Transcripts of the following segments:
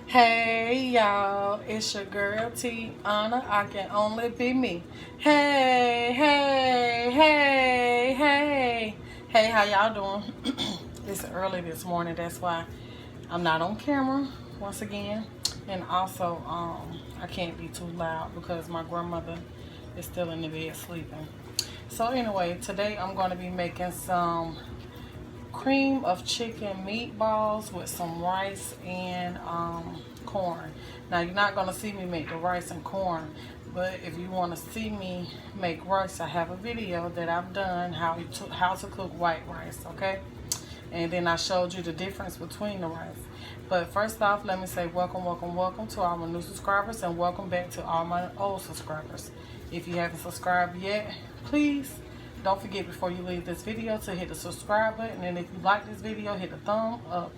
Hey y'all, it's your girl T Honor. I can only be me. Hey, hey, hey, hey. Hey, how y'all doing? It's early this morning, that's why I'm not on camera once again. And also, I can't be too loud because my grandmother is still in the bed sleeping. So anyway, today I'm going to be making some cream of chicken meatballs with some rice and corn. Now you're not going to see me make the rice and corn, but if you want to see me make rice, I have a video that I've done how to cook white rice, okay? And then I showed you the difference between the rice. But first off, let me say welcome to all my new subscribers, and welcome back to all my old subscribers. If you haven't subscribed yet, please don't forget before you leave this video to hit the subscribe button, and if you like this video, hit the thumb up,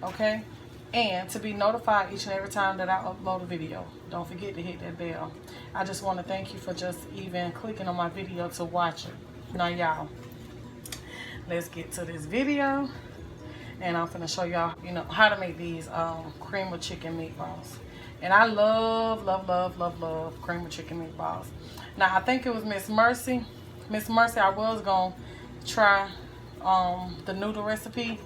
okay? And to be notified each and every time that I upload a video, don't forget to hit that bell. I just want to thank you for just even clicking on my video to watch it. Now y'all, let's get to this video, and I'm gonna show y'all, how to make these cream of chicken meatballs. And I love cream of chicken meatballs. Now I think it was Miss Mercy, I was gonna try the noodle recipe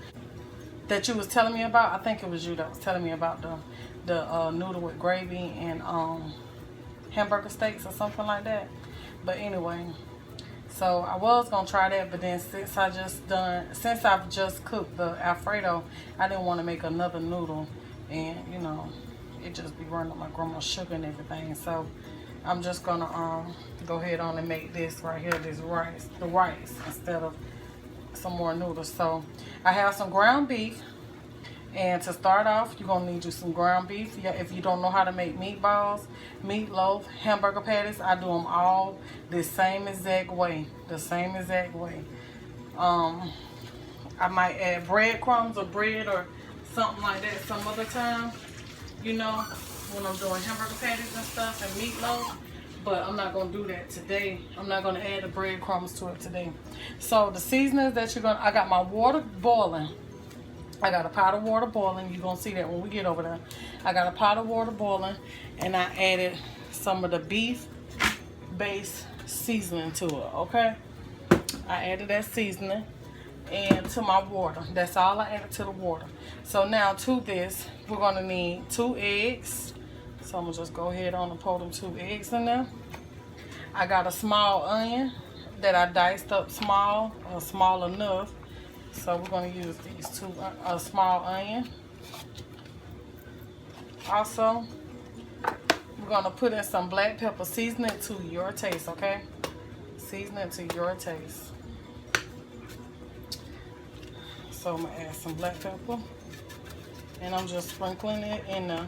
that you was telling me about. I think it was you that was telling me about the noodle with gravy and hamburger steaks or something like that. But anyway, so I was gonna try that, but then since I've just cooked the Alfredo, I didn't want to make another noodle, and it just be running up my grandma's sugar and everything. So I'm just gonna go ahead on and make this right here, the rice instead of some more noodles. So I have some ground beef, and to start off, you're gonna need you some ground beef. Yeah, if you don't know how to make meatballs, meatloaf, hamburger patties, I do them all the same exact way. I might add breadcrumbs or bread or something like that some other time, when I'm doing hamburger patties and stuff and meatloaf. But I'm not going to do that today. I'm not going to add the breadcrumbs to it today. So the seasonings that I got my water boiling. I got a pot of water boiling. You're going to see that when we get over there. I got a pot of water boiling, and I added some of the beef-based seasoning to it, okay? I added that seasoning and to my water. That's all I added to the water. So now to this, we're going to need 2 eggs. So I'm going to just go ahead on and pour them 2 eggs in there. I got a small onion that I diced up small enough. So we're going to use these a small onion. Also, we're going to put in some black pepper. Season it to your taste, okay? Season it to your taste. So I'm going to add some black pepper. And I'm just sprinkling it in there.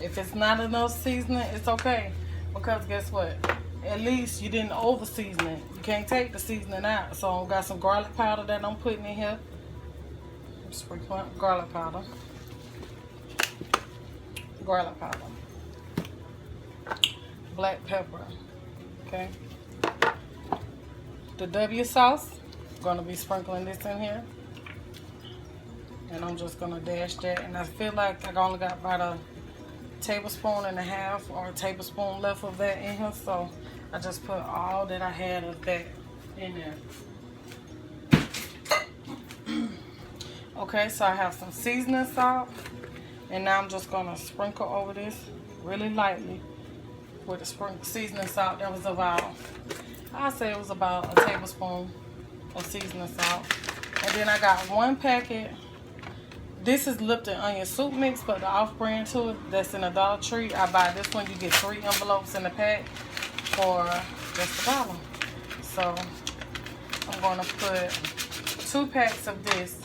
If it's not enough seasoning, it's okay. Because guess what? At least you didn't over season it. You can't take the seasoning out. So I got some garlic powder that I'm putting in here. Sprinkle garlic powder. Black pepper. Okay. The W sauce. I'm going to be sprinkling this in here. And I'm just going to dash that. And I feel like I only got about a tablespoon and a half or a tablespoon left of that in here, so I just put all that I had of that in there. Okay, so I have some seasoning salt, and now I'm just gonna sprinkle over this really lightly with the seasoning salt. That was I'd say it was about a tablespoon of seasoning salt. And then I got 1 packet. This is Lipton onion soup mix, but the off-brand to it, that's in a Dollar Tree. I buy this one. You get 3 envelopes in the pack for just $1. So I'm going to put 2 packs of this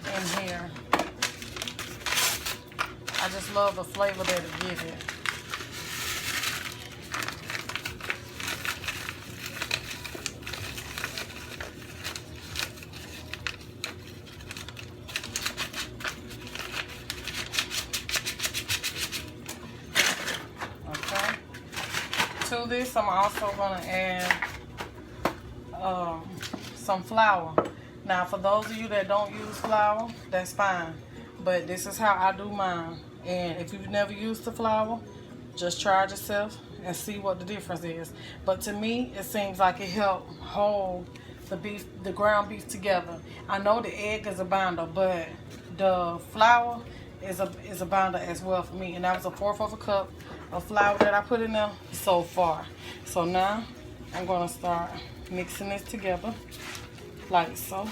in here. I just love the flavor that it gives it. To this, I'm also going to add some flour. Now, for those of you that don't use flour, that's fine. But this is how I do mine. And if you've never used the flour, just try it yourself and see what the difference is. But to me, it seems like it helped hold the ground beef together. I know the egg is a binder, but the flour is a binder as well for me. And that was 1/4 of a cup of flour that I put in there so far. So now I'm gonna start mixing this together like so.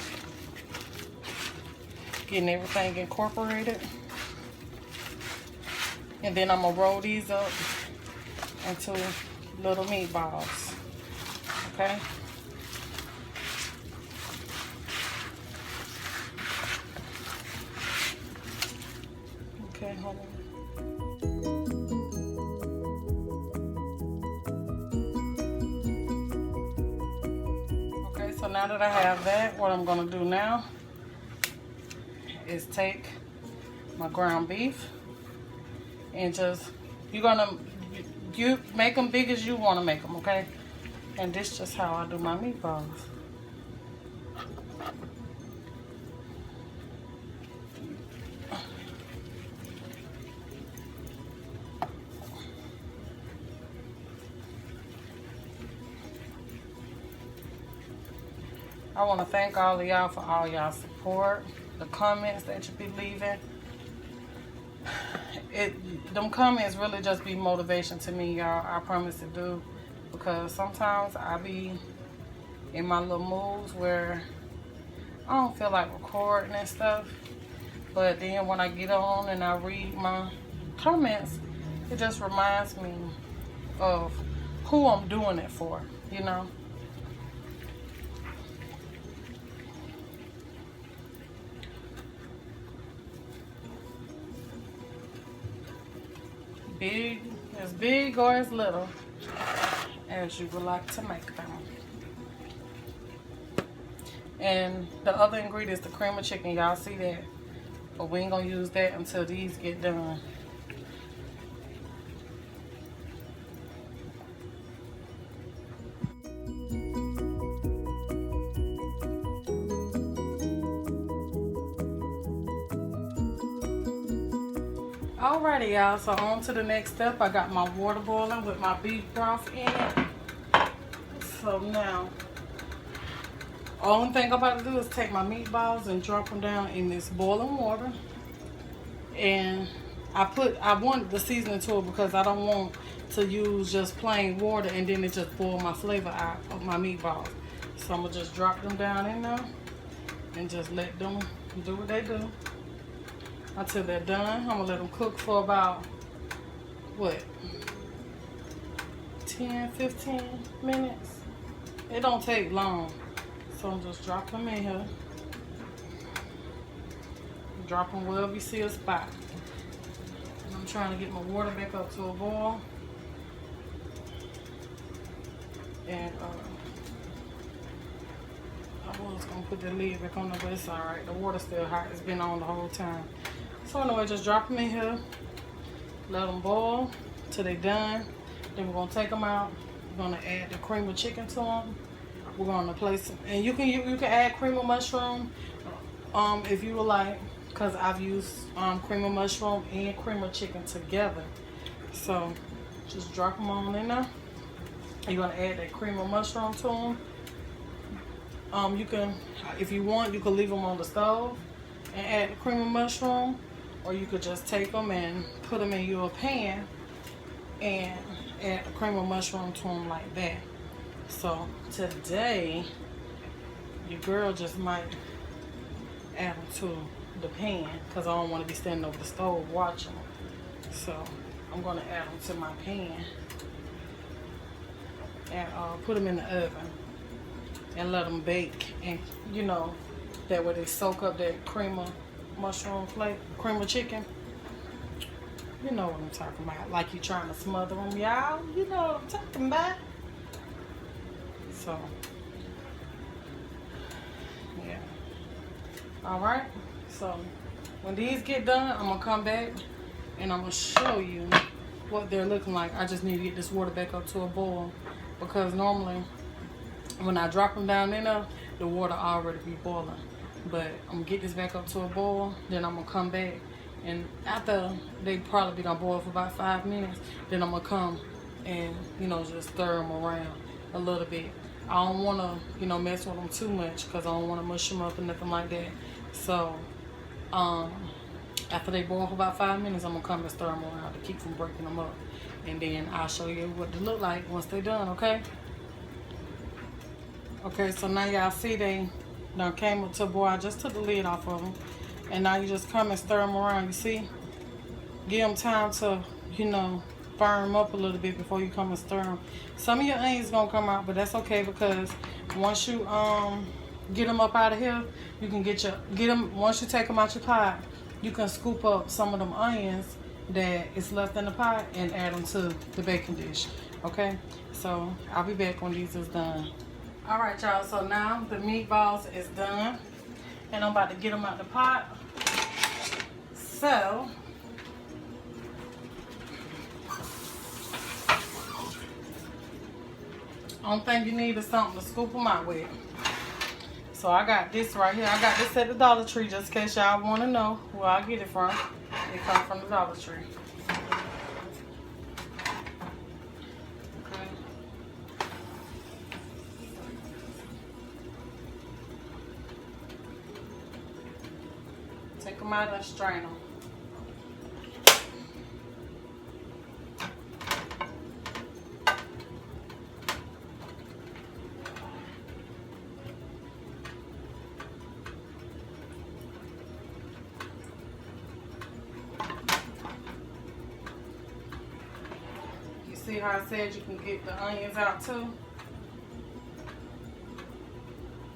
Getting everything incorporated. And then I'm gonna roll these up into little meatballs. Okay? Okay, hold on. Okay, so now that I have that, what I'm gonna do now is take my ground beef and just, you make them big as you want to make them, okay? And this is just how I do my meatballs. I want to thank all of y'all for all y'all support, the comments that you be leaving. Them comments really just be motivation to me, y'all. I promise to do, because sometimes I be in my little moods where I don't feel like recording and stuff. But then when I get on and I read my comments, it just reminds me of who I'm doing it for, you know. Big, as big or as little as you would like to make them. And the other ingredient is the cream of chicken. Y'all see that? But we ain't gonna use that until these get done. Alrighty, y'all, so on to the next step. I got my water boiling with my beef broth in it. So now, only thing I'm about to do is take my meatballs and drop them down in this boiling water. And I wanted the seasoning to it because I don't want to use just plain water and then it just boil my flavor out of my meatballs. So I'm gonna just drop them down in there and just let them do what they do until they're done. I'm gonna let them cook for about, what, 10, 15 minutes? It don't take long. So I'm just dropping them in here. Drop them wherever you see a spot. And I'm trying to get my water back up to a boil. And I was gonna put the lid back on there, but it's alright. The water's still hot. It's been on the whole time. So anyway, just drop them in here. Let them boil till they're done. Then we're gonna take them out. We're gonna add the cream of chicken to them. We're gonna place them, and you can add cream of mushroom, if you would like, because I've used cream of mushroom and cream of chicken together. So just drop them on in there. You're gonna add that cream of mushroom to them. You can, if you want, you can leave them on the stove and add the cream of mushroom, or you could just take them and put them in your pan and add the cream of mushroom to them like that. So today, your girl just might add them to the pan because I don't want to be standing over the stove watching them. So I'm going to add them to my pan and put them in the oven and let them bake. And you know, that way they soak up that cream of mushroom flavor, cream of chicken. You know what I'm talking about. Like you trying to smother them, y'all. You know what I'm talking about. So, yeah. Alright. So, when these get done, I'm going to come back and I'm going to show you what they're looking like. I just need to get this water back up to a boil, because normally when I drop them down in there, the water already be boiling. But I'm gonna get this back up to a boil. Then I'm gonna come back, and after they probably gonna boil for about 5 minutes, then I'm gonna come and, you know, just stir them around a little bit. I don't want to, you know, mess with them too much because I don't want to mush them up or nothing like that. So after they boil for about 5 minutes, I'm gonna come and stir them around to keep from breaking them up, and then I'll show you what they look like once they're done. Okay. Okay, so now y'all see they done came up to a boil. I just took the lid off of them, and now you just come and stir them around. You see, give them time to, you know, firm up a little bit before you come and stir them. Some of your onions gonna come out, but that's okay, because once you get them up out of here, you can get them. Once you take them out your pot, you can scoop up some of them onions that is left in the pot and add them to the baking dish. Okay, so I'll be back when these is done. All right, y'all, so now the meatballs is done, and I'm about to get them out the pot. So only thing you need is something to scoop them out with. So I got this right here. I got this at the Dollar Tree, just in case y'all want to know where I get it from. It comes from the Dollar Tree. Okay. Take them out and strain them. See how I said you can get the onions out too?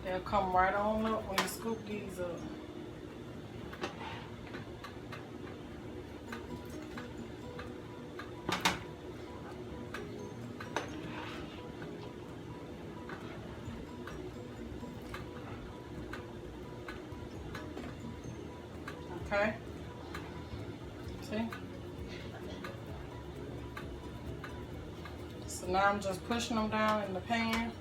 They'll come right on up when you scoop these up. Okay? See? So now I'm just pushing them down in the pan.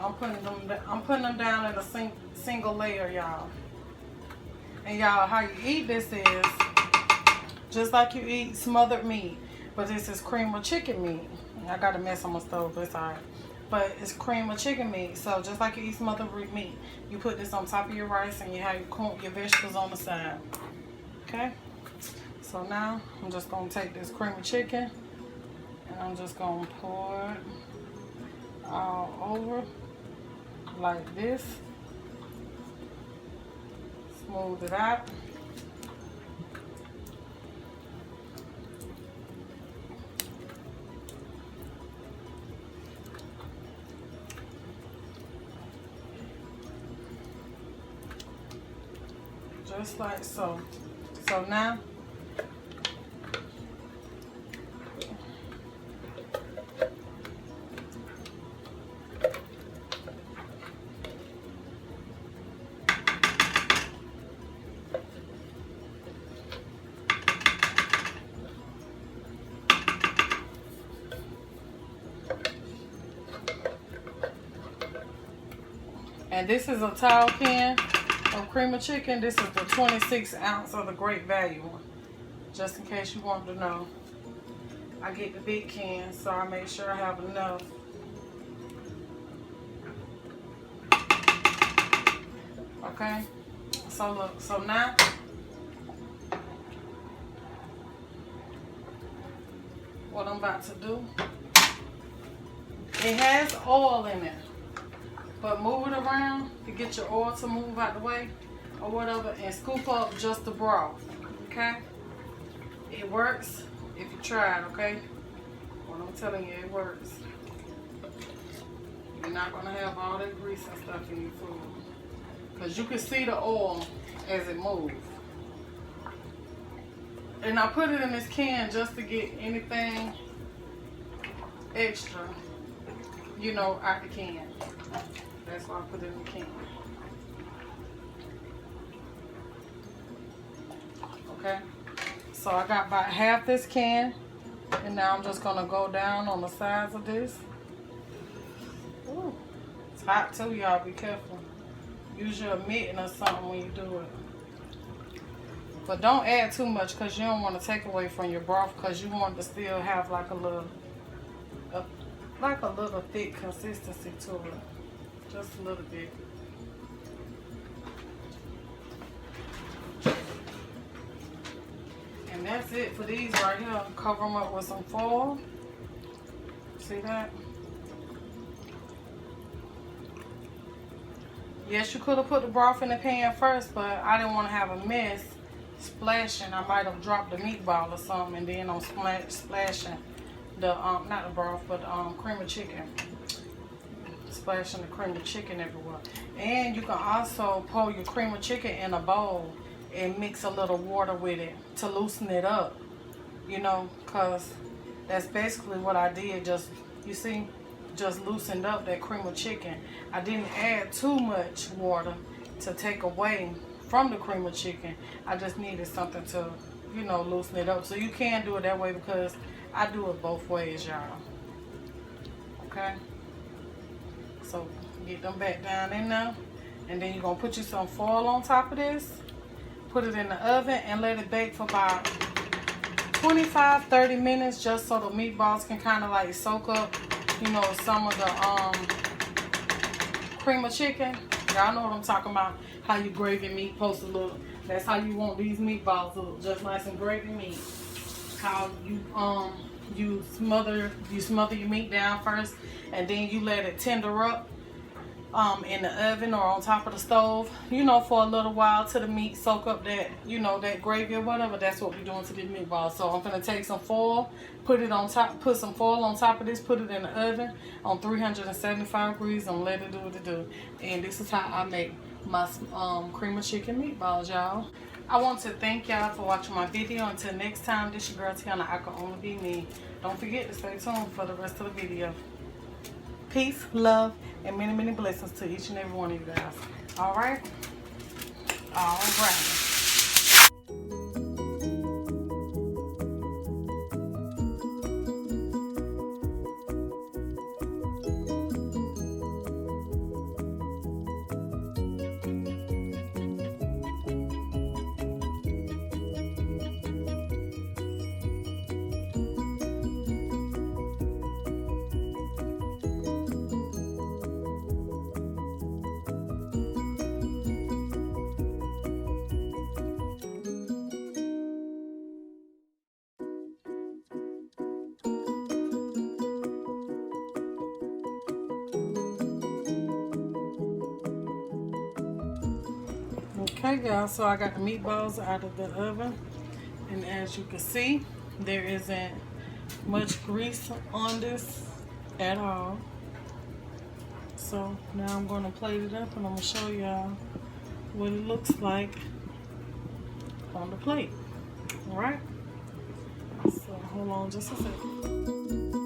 I'm putting them down in a single layer, y'all. And y'all, how you eat this is just like you eat smothered meat, but this is cream of chicken meat. I got a mess on my stove, but it's alright. But it's cream of chicken meat. So just like you eat smothered meat, you put this on top of your rice and you have your vegetables on the side. Okay? So now I'm just gonna take this cream of chicken and I'm just gonna pour it all over like this. Smooth it out. Just like so. So now and this is a tall can of cream of chicken. This is the 26 ounce of the great value one. Just in case you want to know. I get the big can, so I make sure I have enough. Okay, so look, so now what I'm about to do, it has oil in it. But move it around to get your oil to move out the way or whatever, and scoop up just the broth. Okay? It works if you try it, okay? What I'm telling you, it works. You're not going to have all that grease and stuff in your food. Because you can see the oil as it moves. And I put it in this can just to get anything extra, you know, out the can. That's why I put it in the can. Okay, so I got about half this can, and now I'm just gonna go down on the sides of this. Ooh, it's hot too, y'all. Be careful. Use your mitten or something when you do it. But don't add too much because you don't want to take away from your broth, because you want to still have like a little thick consistency to it. Just a little bit. And that's it for these right here. Cover them up with some foil. See that? Yes, you could have put the broth in the pan first, but I didn't want to have a mess splashing. I might have dropped the meatball or something, and then I'm splashing the not the broth, but cream of chicken. Splashing the cream of chicken everywhere. And you can also pour your cream of chicken in a bowl and mix a little water with it to loosen it up, you know, because that's basically what I did. Just, you see, just loosened up that cream of chicken. I didn't add too much water to take away from the cream of chicken. I just needed something to, you know, loosen it up. So you can do it that way, because I do it both ways, y'all. Okay, so get them back down in there, and then you're gonna put you some foil on top of this. Put it in the oven and let it bake for about 25-30 minutes, just so the meatballs can kind of like soak up, you know, some of the cream of chicken. Y'all know what I'm talking about. How you gravy meat supposed to look. That's how you want these meatballs to look, just like some gravy meat. How you smother your meat down first, and then you let it tender up in the oven or on top of the stove, you know, for a little while till the meat soak up that, you know, that gravy or whatever. That's what we're doing to these meatballs. So I'm gonna take some foil, put some foil on top of this, put it in the oven on 375 degrees, and let it do what it do. And this is how I make my cream of chicken meatballs, y'all. I want to thank y'all for watching my video. Until next time, this your girl Tiana. I Can Only Be Me. Don't forget to stay tuned for the rest of the video. Peace, love, and many, many blessings to each and every one of you guys. All right? All right. Okay, y'all, so I got the meatballs out of the oven, and as you can see, there isn't much grease on this at all. So now I'm going to plate it up, and I'm going to show y'all what it looks like on the plate. All right, so hold on just a second.